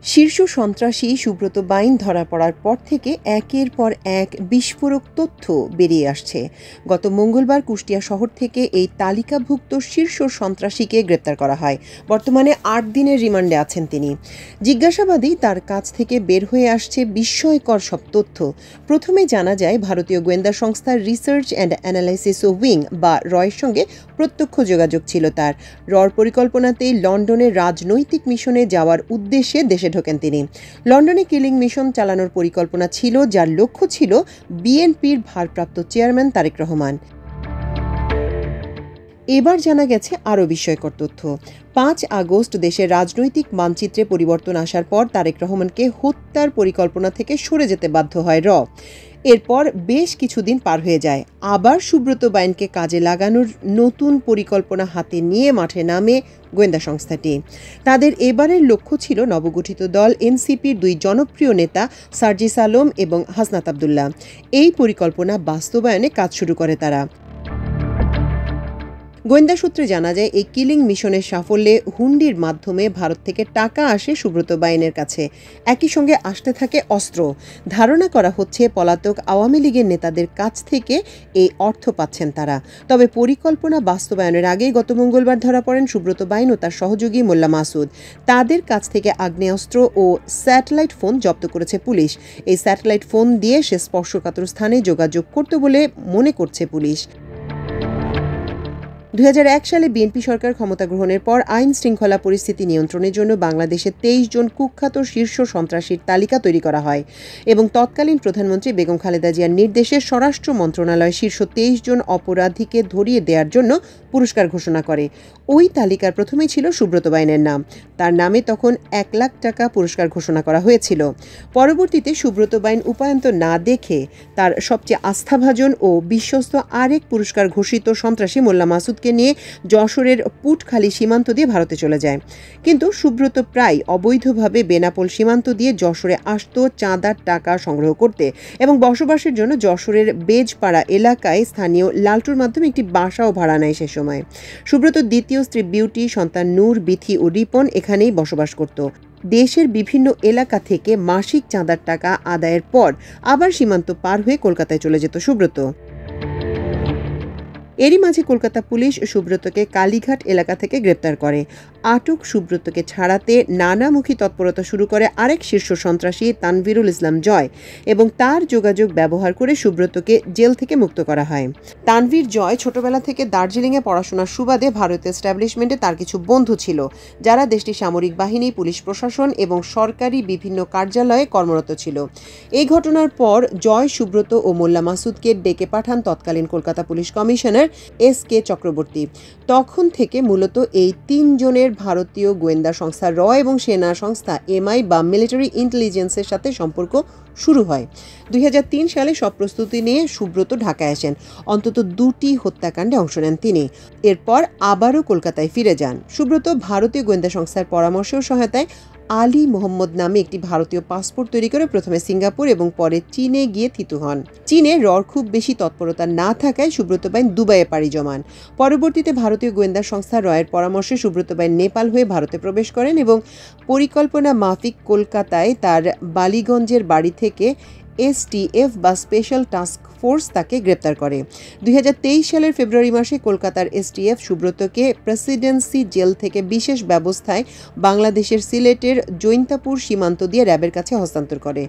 শীর্ষ সন্ত্রাসী সুব্রত বাইন ধরা পড়ার পর থেকে একের পর এক বিস্ফোরক তথ্য বেরিয়ে আসছে। গত মঙ্গলবার কুষ্টিয়া শহর থেকে এই তালিকাভুক্ত শীর্ষ সন্ত্রাসীকে গ্রেপ্তার করা হয়। বর্তমানে ৮ দিনের রিমান্ডে আছেন তিনি। জিজ্ঞাসাবাদেই তার কাছ থেকে বের হয়ে আসছে বিস্ময়কর সব তথ্য। প্রথমে জানা যায় ভারতীয় গোয়েন্দা সংস্থার রিসার্চ অ্যান্ড অ্যানালাইসিস উইং বা রয়ের সঙ্গে প্রত্যক্ষ যোগাযোগ ছিল তার। রর পরিকল্পনাতেই লন্ডনে রাজনৈতিক মিশনে যাওয়ার উদ্দেশ্যে দেশে ঢোকেন তিনি। লন্ডনে কিলিং মিশন চালানোর পরিকল্পনা ছিল, যার লক্ষ্য ছিল বিএনপির ভারপ্রাপ্ত চেয়ারম্যান তারেক রহমান। এবার জানা গেছে আরও বিস্ময়কর তথ্য। ৫ আগস্ট দেশের রাজনৈতিক মানচিত্রে পরিবর্তন আসার পর তারেক রহমানকে হত্যার পরিকল্পনা থেকে সরে যেতে বাধ্য হয় র। এরপর বেশ কিছুদিন পার হয়ে যায়। আবার সুব্রত বাইনকে কাজে লাগানোর নতুন পরিকল্পনা হাতে নিয়ে মাঠে নামে গোয়েন্দা সংস্থাটি। তাদের এবারের লক্ষ্য ছিল নবগঠিত দল এনসিপির ২ জনপ্রিয় নেতা সার্জিস আলম এবং হাসনাত আবদুল্লাহ। এই পরিকল্পনা বাস্তবায়নে কাজ শুরু করে তারা। গোয়েন্দা সূত্রে জানা যায় এই কিলিং মিশনের সাফল্যে হুন্ডির মাধ্যমে ভারত থেকে টাকা আসে সুব্রত বাইনের কাছে। একই সঙ্গে আসতে থাকে অস্ত্র। ধারণা করা হচ্ছে পলাতক আওয়ামী লীগের নেতাদের কাছ থেকে এই অর্থ পাচ্ছেন তারা। তবে পরিকল্পনা বাস্তবায়নের আগেই গত মঙ্গলবার ধরা পড়েন সুব্রত বাইন ও তার সহযোগী মোল্লা মাসুদ। তাদের কাছ থেকে আগ্নেয়াস্ত্র ও স্যাটেলাইট ফোন জব্দ করেছে পুলিশ। এই স্যাটেলাইট ফোন দিয়ে সে স্পর্শকাতর স্থানে যোগাযোগ করত বলে মনে করছে পুলিশ। ২০০১ সালে বিএনপি সরকার ক্ষমতা গ্রহণের পর আইন শৃঙ্খলা পরিস্থিতি নিয়ন্ত্রণের জন্য বাংলাদেশে ২৩ জন কুখ্যাত শীর্ষ সন্ত্রাসীর তালিকা তৈরি করা হয় এবং তৎকালীন প্রধানমন্ত্রী বেগম খালেদা জিয়ার নির্দেশে স্বরাষ্ট্র মন্ত্রণালয় শীর্ষ ২৩ জন অপরাধীকে ধরিয়ে দেওয়ার জন্য পুরস্কার ঘোষণা করে। ওই তালিকার প্রথমেই ছিল সুব্রত বাইনের নাম। তার নামে তখন ১ লাখ টাকা পুরস্কার ঘোষণা করা হয়েছিল। পরবর্তীতে সুব্রত বাইন উপায়ন্ত না দেখে তার সবচেয়ে আস্থাভাজন ও বিশ্বস্ত আরেক পুরস্কার ঘোষিত সন্ত্রাসী মোল্লা মাসুদ নিয়ে যশোরের পুটখালি সীমান্ত দিয়ে ভারতে চলে যায়। কিন্তু সুব্রত প্রায় অবৈধভাবে বেনাপোল সীমান্ত দিয়ে যশোরে আসত চাঁদার টাকা সংগ্রহ করতে এবং বসবাসের জন্য যশোরের বেজপাড়া এলাকায় স্থানীয় লালটুর মাধ্যমে একটি বাসাও ভাড়া নেয় সে সময়। সুব্রত দ্বিতীয় স্ত্রী বিউটি, সন্তান নূর, বিথি ও রিপন এখানেই বসবাস করত। দেশের বিভিন্ন এলাকা থেকে মাসিক চাঁদার টাকা আদায়ের পর আবার সীমান্ত পার হয়ে কলকাতায় চলে যেত সুব্রত। এরই মাঝে কলকাতা পুলিশ সুব্রতকে কালীঘাট এলাকা থেকে গ্রেপ্তার করে। আটক সুব্রতকে ছাড়াতে নানামুখী তৎপরতা শুরু করে আরেক শীর্ষ সন্ত্রাসী তানভীরুল ইসলাম জয় এবং তার যোগাযোগ ব্যবহার করে সুব্রতকে জেল থেকে মুক্ত করা হয়। তানভীর জয় ছোটবেলা থেকে দার্জিলিংয়ে পড়াশোনার সুবাদে ভারতীয় এস্টাবলিশমেন্টে তার কিছু বন্ধু ছিল, যারা দেশটির সামরিক বাহিনী, পুলিশ প্রশাসন এবং সরকারি বিভিন্ন কার্যালয়ে কর্মরত ছিল। এই ঘটনার পর জয় সুব্রত ও মোল্লা মাসুদকে ডেকে পাঠান তৎকালীন Kolkata police commissioner S K Chakraborty. তখন থেকে মূলত এই ৩ জনের ভারতীয় গোয়েন্দা সংস্থা র এবং সেনা সংস্থা এমআই বা মিলিটারি ইন্টেলিজেন্সের সাথে সম্পর্ক শুরু হয়। ২০০৩ সালে সব প্রস্তুতি নিয়ে সুব্রত ঢাকায় আসেন। অন্তত ২টি হত্যাকাণ্ডে অংশ নেন তিনি। এরপর আবারও কলকাতায় ফিরে যান। সুব্রত ভারতীয় গোয়েন্দা সংস্থার পরামর্শ ও সহায়তায় আলী মোহাম্মদ নামে একটি ভারতীয় পাসপোর্ট তৈরি করে প্রথমে সিঙ্গাপুর এবং পরে চীনে গিয়ে থিতু হন। চীনে রর খুব বেশি তৎপরতা না থাকায় সুব্রত বাইন দুবাইয়ে পাড়ি জমান। পরবর্তীতে ভারতীয় গোয়েন্দা সংস্থা রয়ের পরামর্শে সুব্রত বাইন নেপাল হয়ে ভারতে প্রবেশ করেন এবং পরিকল্পনা মাফিক কলকাতায় তার বালিগঞ্জের বাড়ি থেকে এসটিএফ বা স্পেশাল টাস্ক ফোর্স তাকে গ্রেপ্তার করে। ২০২৩ সালের ফেব্রুয়ারি মাসে কলকাতার এসটিএফ সুব্রতকে প্রেসিডেন্সি জেল থেকে বিশেষ ব্যবস্থায় বাংলাদেশের সিলেটের জৈন্তাপুর সীমান্ত দিয়ে র্যাবের কাছে হস্তান্তর করে।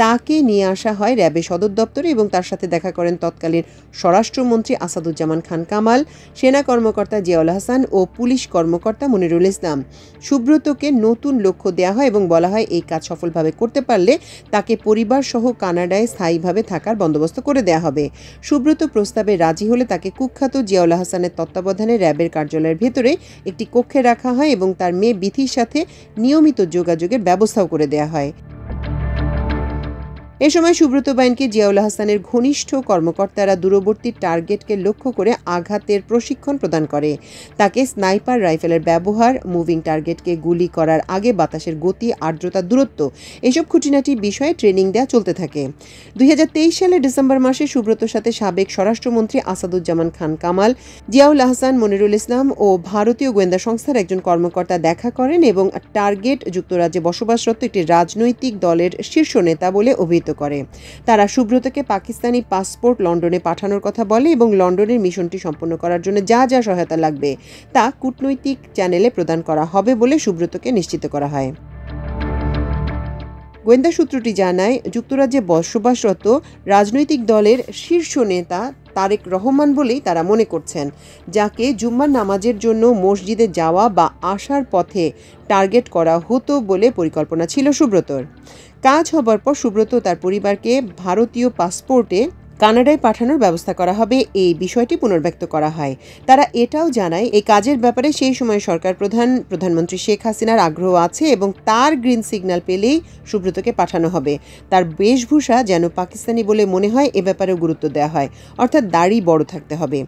তাকে নিয়ে আসা হয় র্যাবের সদর দপ্তরে এবং তার সাথে দেখা করেন তৎকালীন স্বরাষ্ট্রমন্ত্রী আসাদুজ্জামান খান কামাল, সেনা কর্মকর্তা জিয়াউল হাসান ও পুলিশ কর্মকর্তা মনিরুল ইসলাম। সুব্রতকে নতুন লক্ষ্য দেওয়া হয় এবং বলা হয় এই কাজ সফলভাবে করতে পারলে তাকে পরিবার সহ কানাডায় স্থায়ীভাবে থাকার বন্দোবস্ত করে দেওয়া হবে। সুব্রত প্রস্তাবে রাজি হলে তাকে কুখ্যাত জিয়াউল হাসানের তত্ত্বাবধানে র্যাবের কার্যালয়ের ভেতরে একটি কক্ষে রাখা হয় এবং তার মেয়ে বিথির সাথে নিয়মিত যোগাযোগের ব্যবস্থাও করে দেওয়া হয়। এ সময় সুব্রত বাইনকে জিয়াউল আহসানের ঘনিষ্ঠ কর্মকর্তারা দূরবর্তী টার্গেটকে লক্ষ্য করে আঘাতের প্রশিক্ষণ প্রদান করে। তাকে স্নাইপার রাইফেলের ব্যবহার, মুভিং টার্গেটকে গুলি করার আগে বাতাসের গতি, আর্দ্রতা, দূরত্ব এসব খুঁটিনাটি বিষয়ে ট্রেনিং দেওয়া চলতে থাকে। 2023 সালের ডিসেম্বর মাসে সুব্রতর সাথে সাবেক স্বরাষ্ট্রমন্ত্রী আসাদুজ্জামান খান কামাল, জিয়াউল আহসান, মনিরুল ইসলাম ও ভারতীয় গোয়েন্দা সংস্থার একজন কর্মকর্তা দেখা করেন এবং টার্গেট যুক্তরাজ্যে বসবাসরত একটি রাজনৈতিক দলের শীর্ষ নেতা বলে অভিহিত করে। তারা সুব্রতকে পাকিস্তানি পাসপোর্ট লন্ডনে পাঠানোর কথা বলে এবং লন্ডনের মিশনটি সম্পন্ন করার জন্য যা যা সহায়তা লাগবে তা কূটনৈতিক চ্যানেলে প্রদান করা হবে বলে সুব্রতকে নিশ্চিত করা হয়। গোয়েন্দা সূত্রটি জানায়, যুক্তরাজ্যে বসবাসরত রাজনৈতিক দলের শীর্ষ নেতা তারেক রহমান বলেই তারা মনে করছেন, যাকে জুম্মার নামাজের জন্য মসজিদে যাওয়া বা আসার পথে টার্গেট করা হতো বলে পরিকল্পনা ছিল সুব্রতর। কাজ হবার পর সুব্রত তার পরিবারকে ভারতীয় পাসপোর্টে কানাডায় পাঠানোর ব্যবস্থা করা হবে, এই বিষয়টি পুনর্ব্যক্ত করা হয়। তারা এটাও জানায়, এই কাজের ব্যাপারে সেই সময় সরকার প্রধানমন্ত্রী শেখ হাসিনার আগ্রহ আছে এবং তার গ্রিন সিগন্যাল পেলেই সুব্রতকে পাঠানো হবে। তার বেশভূষা যেন পাকিস্তানি বলে মনে হয় এ ব্যাপারেও গুরুত্ব দেওয়া হয়, অর্থাৎ দাড়ি বড় থাকতে হবে।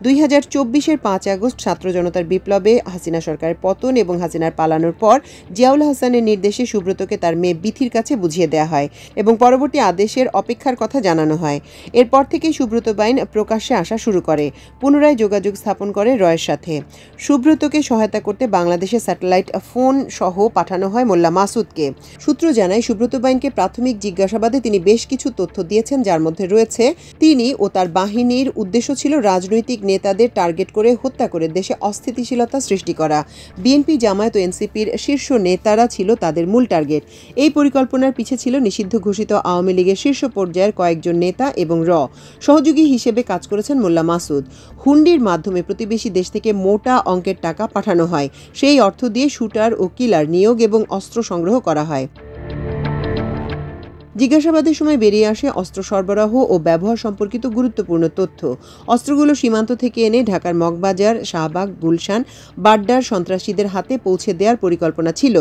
2024-এর 5 আগস্ট ছাত্র জনতার বিপ্লবে হাসিনা সরকারের পতন এবং হাসিনার পালানোর পর জিয়াউল আহসানের নির্দেশে সুব্রতকে তার মেয়ে বিথির কাছে বুঝিয়ে দেওয়া হয় এবং পরবর্তী আদেশের অপেক্ষার কথা জানানো হয়। এরপর থেকেই সুব্রত বাইন প্রকাশ্যে আসা শুরু করে, পুনরায় যোগাযোগ স্থাপন করে রয়ের সাথে। সুব্রতকে সহায়তা করতে বাংলাদেশে স্যাটেলাইট ফোন সহ পাঠানো হয় মোল্লা মাসুদকে। সূত্র জানায়, সুব্রত বাইনকে প্রাথমিক জিজ্ঞাসাবাদে তিনি বেশ কিছু তথ্য দিয়েছেন, যার মধ্যে রয়েছে তিনি ও তার বাহিনীর উদ্দেশ্য ছিল রাজনৈতিক নেতাদের টার্গেট করে হত্যা করে দেশে অস্থিতিশীলতা সৃষ্টি করা। বিএনপি, জামায়াত ও এনসিপির শীর্ষ নেতারা ছিল তাদের মূল টার্গেট। এই পরিকল্পনার পিছে ছিল নিষিদ্ধ ঘোষিত আওয়ামী লীগের শীর্ষ পর্যায়ের কয়েকজন নেতা এবং সহযোগী হিসেবে কাজ করেছেন মোল্লা মাসুদ। হুন্ডির মাধ্যমে প্রতিবেশী দেশ থেকে মোটা অঙ্কের টাকা পাঠানো হয়, সেই অর্থ দিয়ে শুটার ও কিলার নিয়োগ এবং অস্ত্র সংগ্রহ করা হয়। জিজ্ঞাসাবাদের সময় বেরিয়ে আসে অস্ত্র সরবরাহ ও ব্যবহার সম্পর্কিত গুরুত্বপূর্ণ তথ্য। অস্ত্রগুলো সীমান্ত থেকে এনে ঢাকার মগবাজার, শাহবাগ, গুলশান, বাড্ডার সন্ত্রাসীদের হাতে পৌঁছে দেওয়ার পরিকল্পনা ছিল।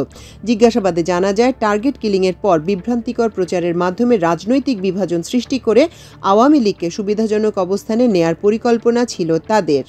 জিজ্ঞাসাবাদে জানা যায়, টার্গেট কিলিংয়ের পর বিভ্রান্তিকর প্রচারের মাধ্যমে রাজনৈতিক বিভাজন সৃষ্টি করে আওয়ামী লীগকে সুবিধাজনক অবস্থানে নেয়ার পরিকল্পনা ছিল তাদের।